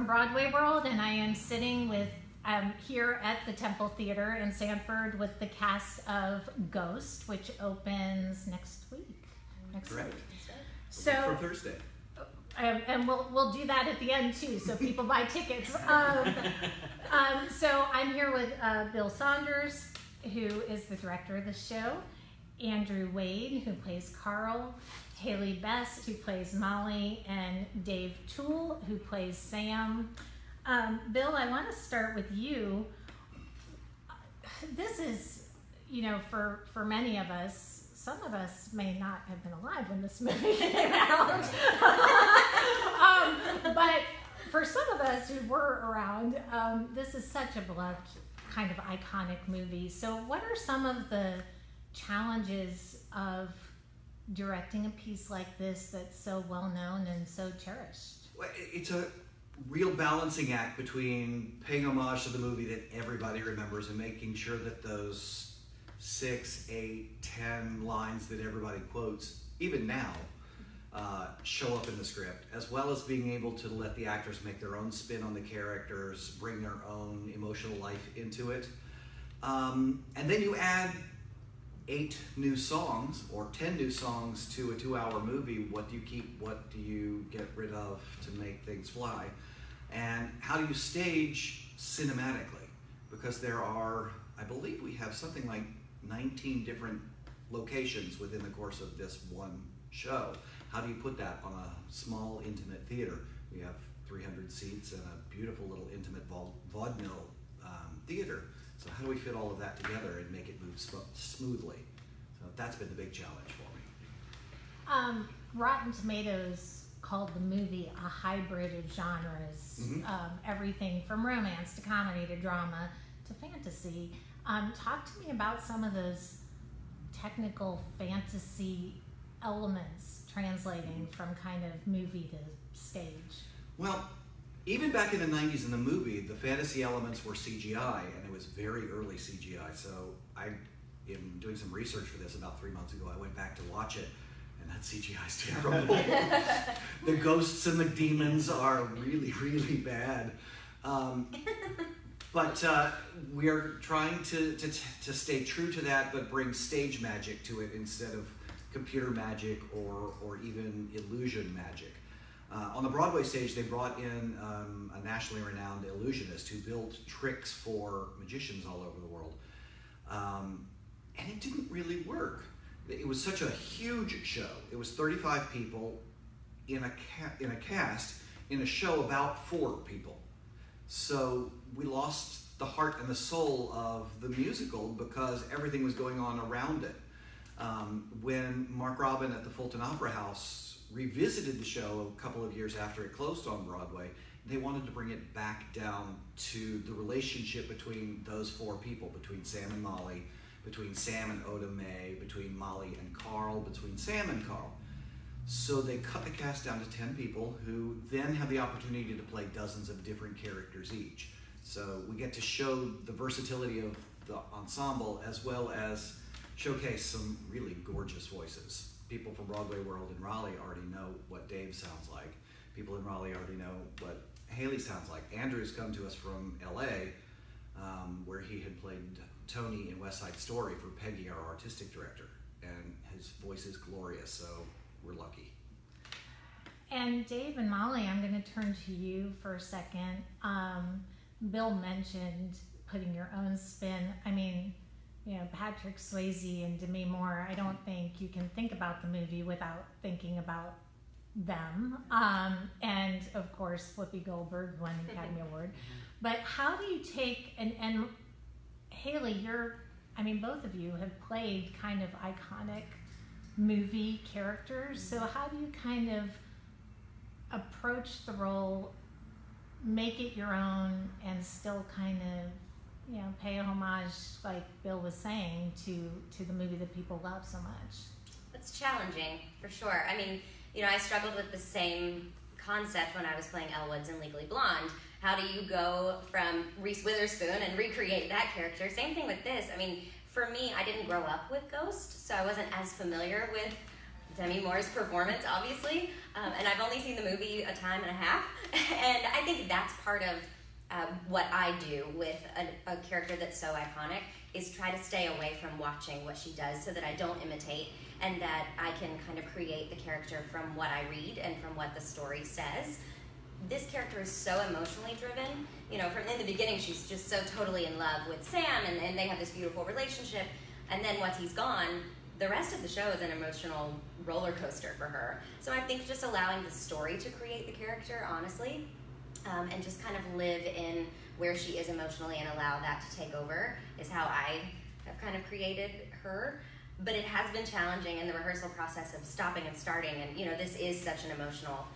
from Broadway World, and I am sitting with here at the Temple Theater in Sanford with the cast of Ghost, which opens next week. Correct. So for Thursday. And we'll do that at the end too, so people buy tickets. So I'm here with Bill Saunders, who is the director of the show, Andrew Wade, who plays Carl, Haley Best, who plays Molly, and Dave Toole, who plays Sam. Bill, I want to start with you. This is, for many of us, some of us may not have been alive when this movie came out. But for some of us who were around, this is such a beloved, kind of iconic movie. So what are some of the challenges of directing a piece like this that's so well known and so cherished? Well, it's a real balancing act between paying homage to the movie that everybody remembers and making sure that those 6, 8, 10 lines that everybody quotes, even now, show up in the script, as well as being able to let the actors make their own spin on the characters, bring their own emotional life into it. And then you add 8 new songs or 10 new songs to a 2-hour movie. What do you keep? What do you get rid of to make things fly? And how do you stage cinematically? Because there are, I believe we have something like 19 different locations within the course of this one show. How do you put that on a small, intimate theater? We have 300 seats and a beautiful little intimate vaudeville theater. So how do we fit all of that together and make it move smoothly? So that's been the big challenge for me. Rotten Tomatoes called the movie a hybrid of genres. Everything from romance to comedy to drama to fantasy. Talk to me about some of those technical fantasy elements translating from kind of movie to stage. Well, even back in the 90s in the movie, the fantasy elements were CGI, and it was very early CGI. So in doing some research for this about 3 months ago, I went back to watch it, and that CGI is terrible. The ghosts and the demons are really, really bad. But we're trying to stay true to that, but bring stage magic to it instead of computer magic or even illusion magic. On the Broadway stage, they brought in a nationally renowned illusionist who built tricks for magicians all over the world. And it didn't really work. It was such a huge show. It was 35 people in a cast in a show about 4 people. So we lost the heart and the soul of the musical because everything was going on around it. When Mark Robin at the Fulton Opera House revisited the show a couple of years after it closed on Broadway, they wanted to bring it back down to the relationship between those 4 people, between Sam and Molly, between Sam and Oda Mae, between Molly and Carl, between Sam and Carl. So they cut the cast down to 10 people who then have the opportunity to play dozens of different characters each. So we get to show the versatility of the ensemble as well as showcase some really gorgeous voices. People from Broadway World in Raleigh already know what Dave sounds like. People in Raleigh already know what Haley sounds like. Andrew's come to us from LA, where he had played Tony in West Side Story for Peggy, our artistic director. And his voice is glorious, so we're lucky. And Dave and Molly, I'm going to turn to you for a second. Bill mentioned putting your own spin. I mean, Patrick Swayze and Demi Moore, I don't think you can think about the movie without thinking about them. And of course, Whoopi Goldberg won the Academy Award. But how do you take, and Haley, both of you have played kind of iconic movie characters. So how do you kind of approach the role, make it your own, and still kind of, pay a homage, like Bill was saying, to the movie that people love so much? It's challenging, for sure. I struggled with the same concept when I was playing Elle Woods in Legally Blonde. How do you go from Reese Witherspoon and recreate that character? Same thing with this. For me, I didn't grow up with Ghost, so I wasn't as familiar with Demi Moore's performance, obviously, and I've only seen the movie a time and a half, and I think that's part of what I do with a character that's so iconic, is try to stay away from watching what she does so that I don't imitate, and that I can kind of create the character from what I read and from what the story says. This character is so emotionally driven. You know, from in the beginning, she's just so totally in love with Sam, and they have this beautiful relationship. And then once he's gone, the rest of the show is an emotional roller coaster for her. So I think just allowing the story to create the character, honestly, and just kind of live in where she is emotionally and allow that to take over is how I have kind of created her. But it has been challenging in the rehearsal process of stopping and starting, and you know, this is such an emotional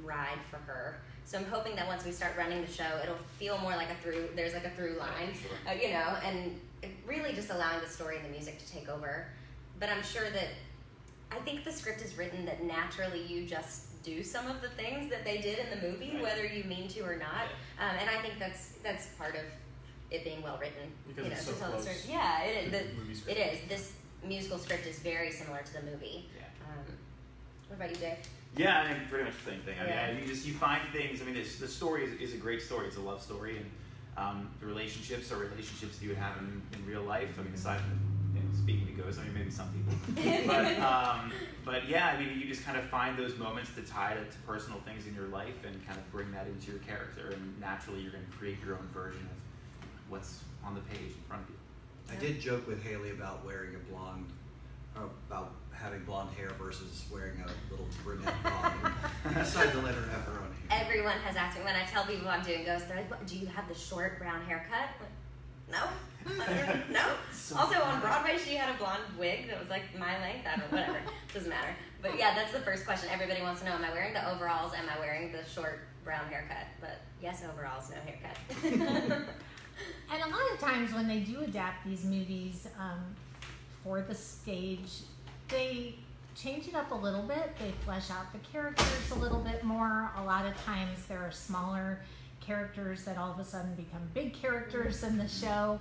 ride for her. So I'm hoping that once we start running the show, it'll feel more like there's like a through line, you know, and really just allowing the story and the music to take over. But I'm sure that, I think the script is written that naturally you just do some of the things that they did in the movie, whether you mean to or not. And I think that's part of it being well written. Because you know, it's so to tell close. the story. Yeah, it is. Movie script. It is. This musical script is very similar to the movie. Yeah. What about you, Dave? Yeah, I mean, pretty much the same thing. I mean, Yeah. you find things. I mean, the story is a great story. It's a love story, and the relationships are relationships that you would have in real life. I mean, aside from speaking to ghosts, I mean, maybe some people, but yeah, I mean, you just kind of find those moments to tie to personal things in your life and kind of bring that into your character, and naturally, you're going to create your own version of what's on the page in front of you. I did joke with Haley about wearing a blonde, about having blonde hair versus wearing a little brunette blonde. I decided to let her have her own hair. Everyone has asked me when I tell people I'm doing ghosts, they're like, "What, do you have the short brown haircut?" No. No. Also on Broadway, she had a blonde wig that was like my length. I don't know, whatever. Doesn't matter. But yeah, that's the first question everybody wants to know. Am I wearing the overalls? Am I wearing the short brown haircut? But yes, overalls, no haircut. And a lot of times when they do adapt these movies for the stage, they change it up a little bit. They flesh out the characters a little bit more. A lot of times there are smaller characters that all of a sudden become big characters in the show.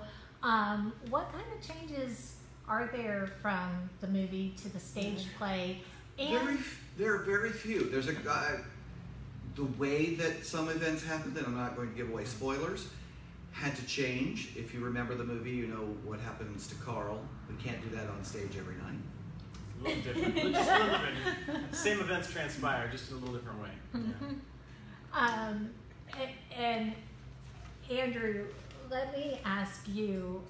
What kind of changes are there from the movie to the stage play? And There are very few. There's a the way that some events happened, and I'm not going to give away spoilers, had to change. If you remember the movie, you know what happens to Carl. We can't do that on stage every night. A little different. Just a little different. Same events transpire, just in a little different way. Yeah. And Andrew, let me ask you,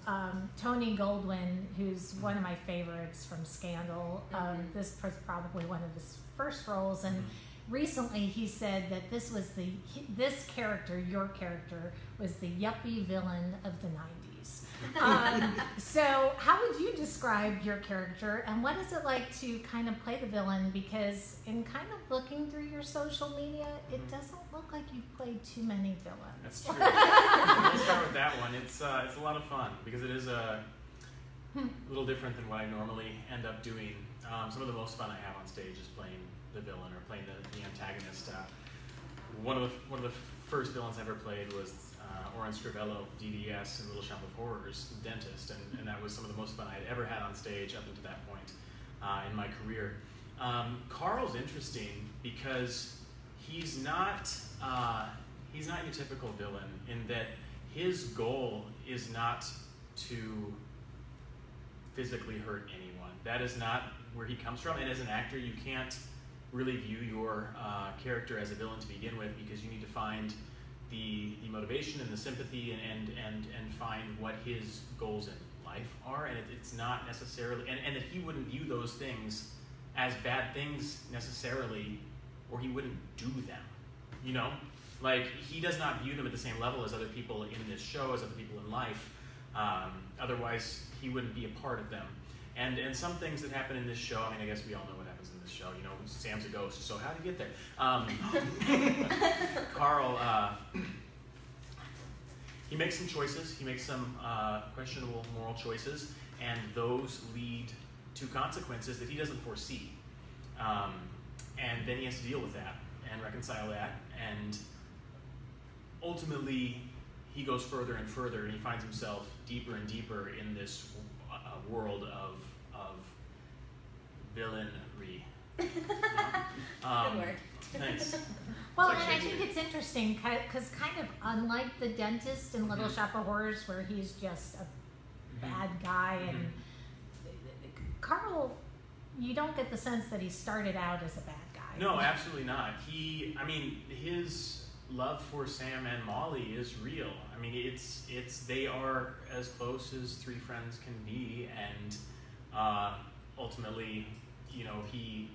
Tony Goldwyn, who's one of my favorites from Scandal, this was probably one of his first roles, and recently he said that this character, your character, was the yuppie villain of the 90s. So how would you describe your character, and what is it like to kind of play the villain? Because in kind of looking through your social media, it doesn't look like you've played too many villains. That's true. We'll start with that one. It's a lot of fun because it is a little different than what I normally end up doing. Some of the most fun I have on stage is playing the villain or playing the antagonist. One of the first villains I ever played was Oren Scrivello, DDS in Little Shop of Horrors, the dentist, and that was some of the most fun I had ever had on stage up until that point in my career. Carl's interesting because he's not your typical villain in that his goal is not to physically hurt anyone. That is not where he comes from, and as an actor, you can't really view your character as a villain to begin with because you need to find the motivation and the sympathy and find what his goals in life are, and it's not necessarily, and that he wouldn't view those things as bad things necessarily, or he wouldn't do them, you know? Like, he does not view them at the same level as other people in this show, as other people in life. Otherwise, he wouldn't be a part of them. And some things that happen in this show, I mean, I guess we all know what happens in this show. You know, Sam's a ghost, so how'd he get there? Carl, he makes some choices. He makes some questionable moral choices, and those lead to consequences that he doesn't foresee. And then he has to deal with that and reconcile that, and ultimately he goes further and further, and he finds himself deeper and deeper in this world of villainry. Good word. Thanks. Well, It's like and I think Shakespeare. it's interesting because kind of unlike the dentist in Little Shop of Horrors, where he's just a bad guy, and Carl, you don't get the sense that he started out as a bad guy. No, absolutely not. His love for Sam and Molly is real. I mean, it's they are as close as three friends can be, and ultimately, he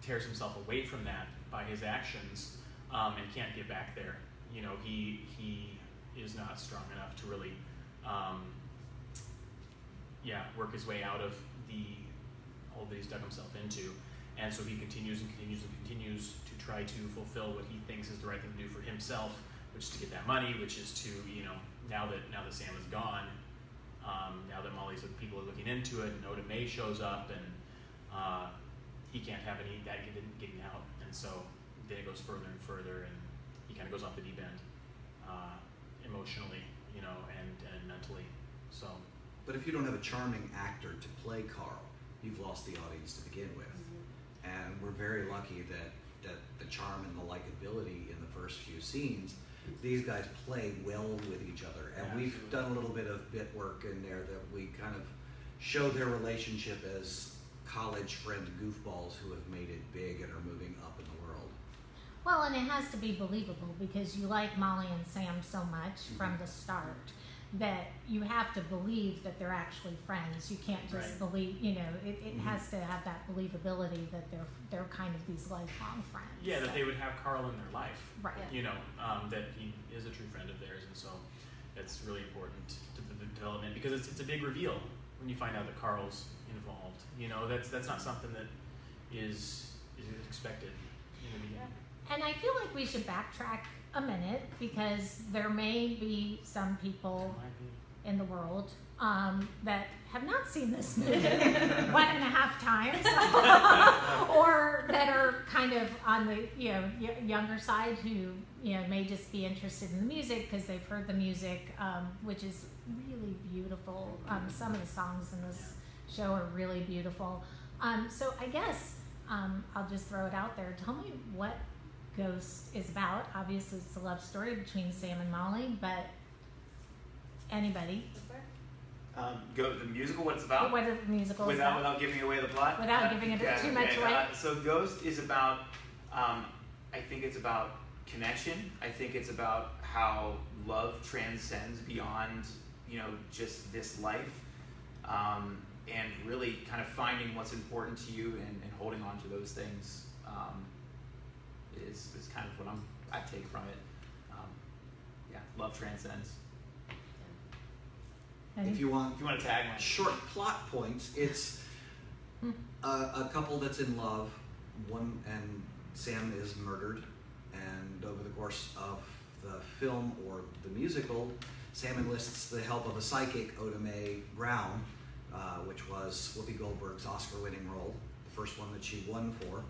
tears himself away from that by his actions, and can't get back there. He is not strong enough to really, work his way out of the hole that he's dug himself into. And so he continues and continues and continues to try to fulfill what he thinks is the right thing to do for himself, which is to get that money, which is to, now that Sam is gone, now that people are looking into it, and Oda Mae shows up, and he can't have any that getting out, and so then it goes further and further, and he kind of goes off the deep end, emotionally, and mentally. So. But if you don't have a charming actor to play Carl, you've lost the audience to begin with. And we're very lucky that the charm and the likability in the first few scenes, these guys play well with each other. And we've done a little bit of bit work in there that we kind of show their relationship as college friend goofballs who have made it big and are moving up in the world. Well, and it has to be believable because you like Molly and Sam so much from the start that you have to believe that they're actually friends. You can't just believe, it has to have that believability that they're kind of these lifelong friends. Yeah, that they would have Carl in their life. Right. That he is a true friend of theirs, and so it's really important to the development because it's a big reveal when you find out that Carl's involved. That's not something that is expected in the beginning. And I feel like we should backtrack a minute because there may be some people in the world that have not seen this movie 1.5 times or that are kind of on the younger side who may just be interested in the music because they've heard the music, which is really beautiful. Some of the songs in this show are really beautiful. So I guess I'll just throw it out there. Tell me what Ghost is about. Obviously it's a love story between Sam and Molly, but anybody? The musical, what it's about? What the musical is about? Without giving away the plot? Without giving it too much away? So Ghost is about, I think it's about connection. I think it's about how love transcends beyond, just this life. And really kind of finding what's important to you and holding on to those things. Is kind of what I take from it. Love transcends. If you want to tag one. Short plot points, it's a couple that's in love, and Sam is murdered, and over the course of the film or the musical, Sam enlists the help of a psychic, Oda Mae Brown, which was Whoopi Goldberg's Oscar-winning role, the first one that she won for.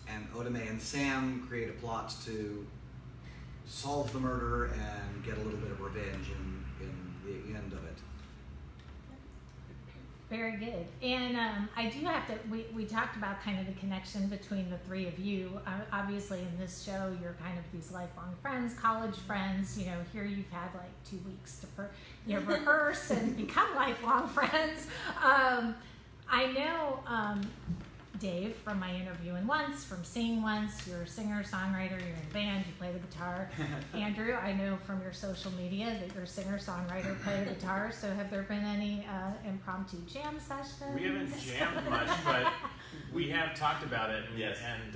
And Oda Mae and Sam create a plot to solve the murder and get a little bit of revenge in the end of it. Very good. And I do have to, we talked about kind of the connection between the three of you. Obviously in this show, you're kind of these lifelong friends, college friends. Here you've had like 2 weeks to rehearse and become lifelong friends. I know Dave from my interviewing once, from singing once. You're a singer, songwriter, you're in a band, you play the guitar. Andrew, I know from your social media that you're a singer, songwriter, play the guitar. So have there been any impromptu jam sessions? We haven't jammed much, but we have talked about it. And, yes. And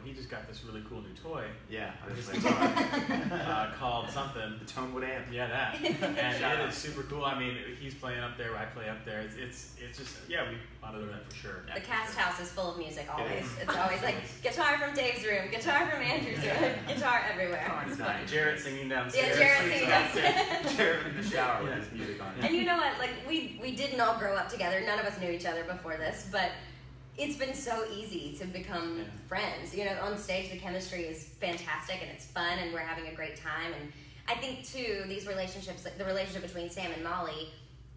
he just got this really cool new toy. Yeah, This guitar called something. The Tonewood amp. Yeah, that. And it is super cool. I mean, he's playing up there, I play up there. It's just, we monitor that for sure. The cast house is full of music always. It's always like guitar from Dave's room, guitar from Andrew's room, guitar everywhere. It's fun. Jared singing downstairs. Yeah, Jared singing downstairs. Jared in the shower with his music on. And you know what? Like we didn't all grow up together. None of us knew each other before this, but it's been so easy to become friends. On stage the chemistry is fantastic and it's fun and we're having a great time. And I think too, these relationships, like the relationship between Sam and Molly,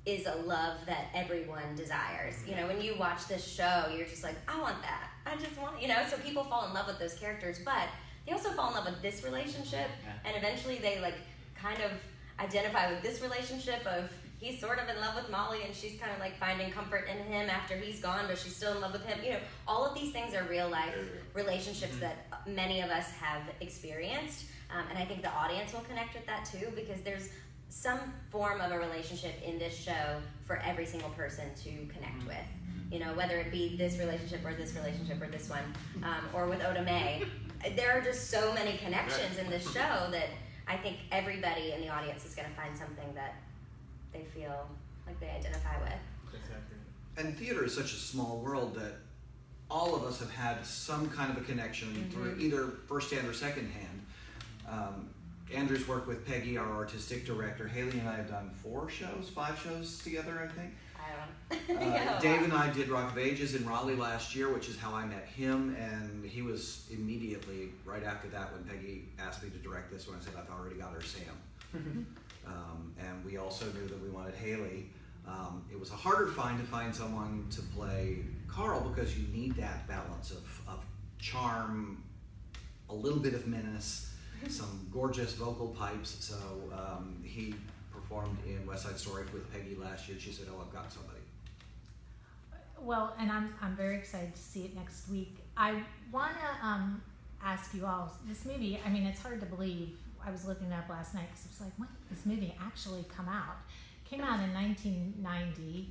is a love that everyone desires. You know, when you watch this show, you're just like, I want that. I just want, you know, so people fall in love with those characters, but they also fall in love with this relationship, and eventually they like kind of identify with this relationship of he's sort of in love with Molly and she's kind of like finding comfort in him after he's gone, but she's still in love with him. You know, all of these things are real life relationships that many of us have experienced, and I think the audience will connect with that too, because there's some form of a relationship in this show for every single person to connect with. You know, whether it be this relationship or this relationship or this one, or with Oda Mae. There are just so many connections in this show that I think everybody in the audience is going to find something that they feel like they identify with. Exactly. And theater is such a small world that all of us have had some kind of a connection through either firsthand or secondhand. Andrew's worked with Peggy, our artistic director. Haley and I have done 5 shows together, I think. Dave and I did Rock of Ages in Raleigh last year, which is how I met him, and he was immediately, right after that, when Peggy asked me to direct this one, I said, I've already got her Sam. And we also knew that we wanted Haley. It was a harder find to find someone to play Carl, because you need that balance of charm, a little bit of menace, some gorgeous vocal pipes. So he performed in West Side Story with Peggy last year. She said, "Oh, I've got somebody." Well, and I'm very excited to see it next week. I want to ask you all, this movie, I mean, it's hard to believe. I was looking it up last night because I was like, when did this movie actually come out? It came out in 1990.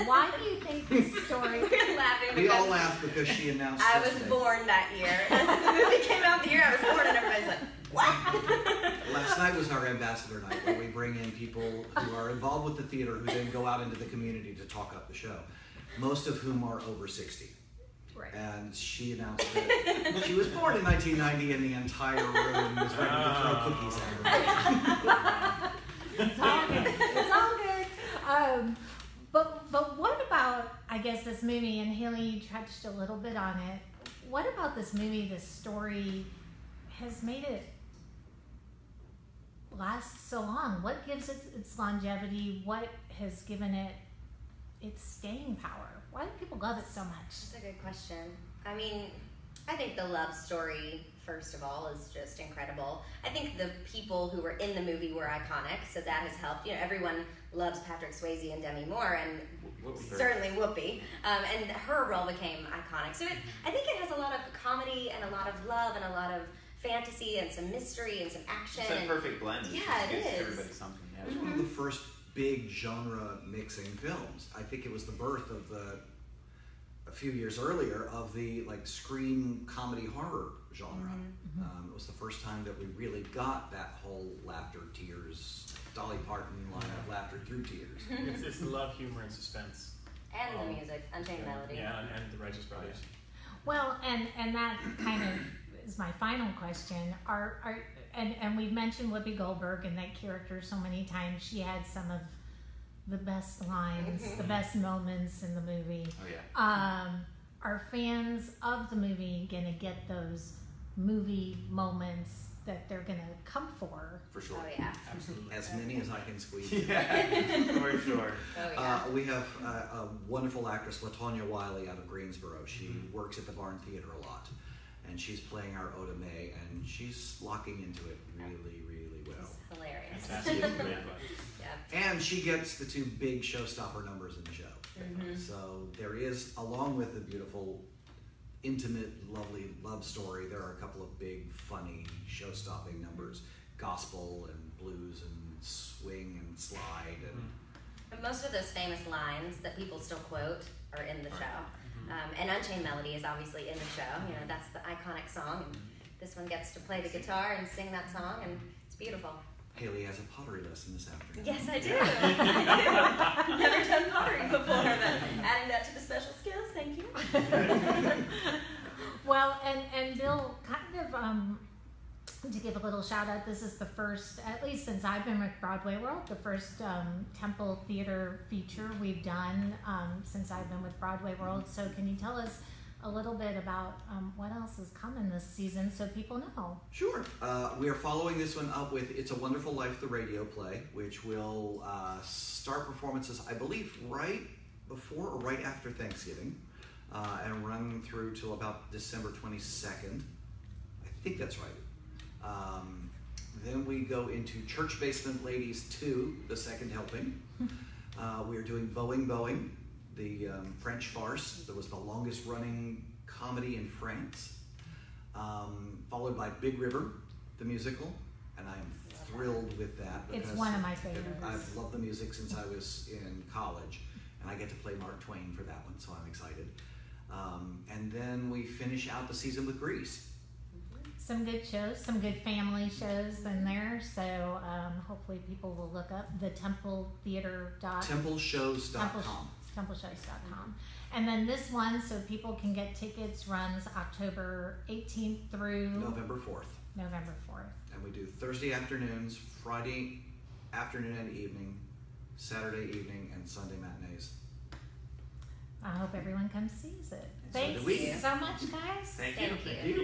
Why do you think this story... We're laughing. We all laughed because she announced I was today. born that year. The movie came out the year I was born, and everybody's like, what? Last night was our ambassador night, where we bring in people who are involved with the theater who then go out into the community to talk up the show, most of whom are over 60. Right. And she announced that she was born in 1990 and the entire room was ready to throw cookies at her. It's all good. It's all good. But what about, I guess, this movie, and Haley, you touched a little bit on it. What about this movie, this story, has made it last so long? What gives it its longevity? What has given it its staying power? Why do people love it so much? That's a good question. I mean, I think the love story, first of all, is just incredible. I think the people who were in the movie were iconic, so that has helped. You know, everyone loves Patrick Swayze and Demi Moore, and certainly Whoopi. And her role became iconic. So I think it has a lot of comedy and a lot of love and a lot of fantasy and some mystery and some action. It's a perfect blend. Yeah, it gives is. everybody something. It was one of the first big genre mixing films. I think it was the birth of a few years earlier, of the like screen comedy horror genre. It was the first time that we really got that whole laughter, tears, Dolly Parton line of laughter through tears. It's love, humor, and suspense. And the music, Unchained Melody. Yeah, and the Righteous Brothers. Well, and that kind of is my final question. And we've mentioned Whoopi Goldberg and that character so many times. She had some of the best lines, the best moments in the movie. Oh yeah. Are fans of the movie gonna get those movie moments that they're gonna come for? For sure. Oh yeah. Absolutely. As many as I can squeeze. Yeah, for sure. Oh yeah. We have a wonderful actress, LaTonya Wiley, out of Greensboro. She works at the Barn Theater a lot, and she's playing our Oda Mae, and she's locking into it really, really well. It's hilarious. Fantastic. Great fun. Yeah. And she gets the 2 big showstopper numbers in the show. So there is, along with the beautiful, intimate, lovely love story, there are a couple of big, funny, show-stopping numbers. Gospel and blues and swing and slide. And most of those famous lines that people still quote are in the show. And Unchained Melody is obviously in the show. You know, that's the iconic song. And this one gets to play the guitar and sing that song, and it's beautiful. Haley has a pottery lesson this afternoon. Yes, I do. I do. Never done pottery before, but adding that to the special skills, thank you. Well, and Bill, kind of to give a little shout out, this is the first, at least since I've been with Broadway World, the first Temple Theater feature we've done since I've been with Broadway World. So can you tell us a little bit about what else is coming this season so people know. Sure. We are following this one up with It's a Wonderful Life, the radio play, which will start performances, I believe, right before or right after Thanksgiving, and run through till about December 22nd. I think that's right. Then we go into Church Basement Ladies 2, the second helping. We are doing Boeing, the French farce that was the longest running comedy in France, followed by Big River, the musical, and I am thrilled with that. It's one of my favorites. I've loved the music since I was in college, and I get to play Mark Twain for that one, so I'm excited. And then we finish out the season with Grease. Some good shows, some good family shows in there. So hopefully people will look up the Templeshows.com. Templeshows.com. And then this one, so people can get tickets, runs October 18th through November 4th. November 4th. And we do Thursday afternoons, Friday afternoon and evening, Saturday evening, and Sunday matinees. I hope everyone comes sees it. So do Thanks we. so much, guys. Thank you. Thank you.